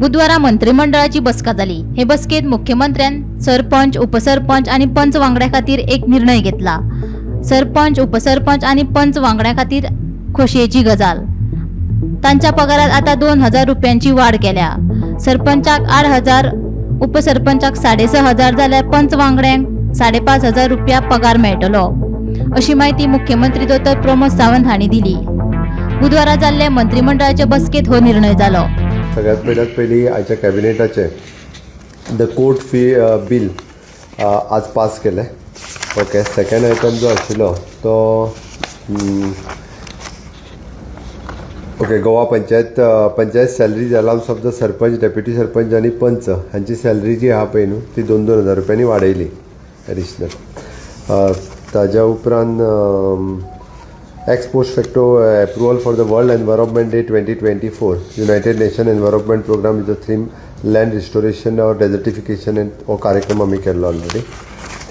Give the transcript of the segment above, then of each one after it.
बुधवारा मंत्रिमंडळाची बसका जाली। हे बसकेत मुख्यमंत्र्यान सरपंच, उपसरपंच आणि पंच वांगड्या खातीर एक निर्णय घेतला। सरपंच, उपसरपंच आणि पंच वांगड्या खातीर खोशयेची गजाल। तांच्या पगारात आता 2000 रुपयांची वाढ केल्या। सरपंचाक 8000, उपसरपंचाक 6500 जाल्यार पंच वांगड्यांक 5500 रुपया पगार मेळटलो, अशी माहिती मुख्यमंत्री डॉ. प्रमोद सावंत हांणी दिली। बुधवारा जाल्ले मंत्रिमंडळाच्या बसकेत हो निर्णय जालो। सगळ्यात पयलीं आयच्या कॅबिनेटाचे द कोर्ट फी बील आज पास केलें। ओके, सेकंड आयटम जो आशिल्लो तो okay Goa panchayat salaries allowance of the sarpanch, deputy sarpanch आनी पंच हांची सॅलरी जी आहा पळय न्हू ती 2,000 रुपयांनी वाडयली एडिशनल। ताज्या उपरांत ex post facto approval for the world environment day 2024 United Nation environment programme is the theme land restoration और डेजर्टिफिकेशन हो कार्यक्रम आमी केल्लो ऑलरेडी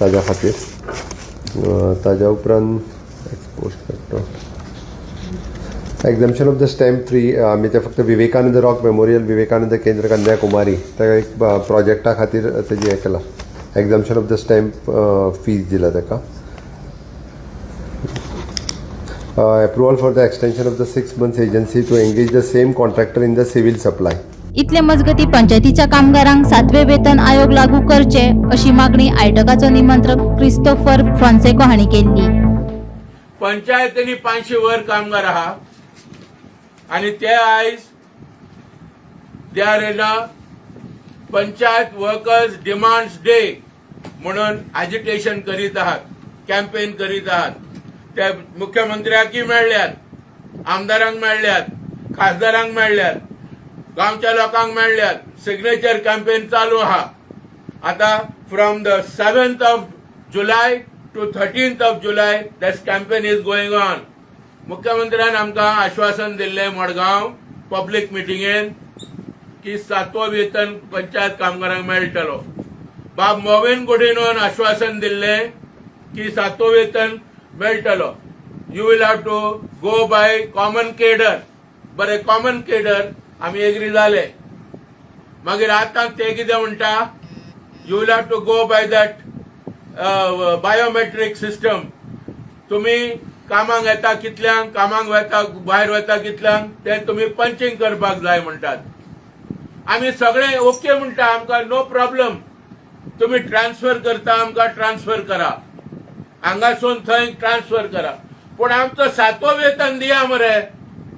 ताज्या खातीर। ताज्या उपरांत ex post facto exemption of the stamp free आमी ते फक्त विवेकानंद रॉक मेमोरियल, विवेकानंद केंद्र कन्याकुमारी त्या एक प्रोजेक्टा खातीर तेजी हें केलां, एक्झम्पशन ऑफ द स्टॅम्प फीज दिला ताका। Approval for the extension of the 6 months agency to engage the same contractor in the civil supply. इतले मजगती पंचायतीच्या कामगारांक 7वे वेतन आयोग लागू करचे अशी मागणी आयटकाचो निमंत्रक क्रिस्तोफर फॉन्सेको हांणी केल्ली। पंचायतींनी 500 वर कामगार आहा आणि ते आयज they are in a panchayat workers demands day म्हणून एजिटेशन करीत आहात, कॅम्पेन करीत आहात। ते मुख्यमंत्र्याकय मेळ्ळ्यात, आमदारांक मेळ्ळ्यात, खासदारांक मेळ्ळ्यात, गांवच्या लोकांक मेळ्ळ्यात। सिग्नेचर कॅम्पेन चालू आहा। आता from the 7th of July to 13th of July this campaign is going on. मुख्यमंत्र्यान आमकां आश्वासन दिल्लें मडगांव पब्लीक मिटिंगेन की 7वो वेतन पंचायत कामगारांक मेळटलो। बाब मोविन गुडिनोन आश्वासन दिल्लें की 7वो वेतन मेळटलो। You will have to go by common cadre. बरें, कॉमन केडर आमी एग्री जाले। मागीर आतां ते कितें म्हणटा, you will have to go by that biometric system. तुमी कामाक येता कितल्यांक, कामाक वता भायर वता कितल्यांक ते तुमी पंचिंग करपाक जाय म्हणटात। आमी सगळे ओके म्हणटा, आमकां नो प्रॉब्लम। तुमी ट्रान्सफर करता आमकां ट्रान्सफर करा, हांगासून थंय ट्रान्सफर करा, पूण आमचो 7वो वेतन दिया मरे।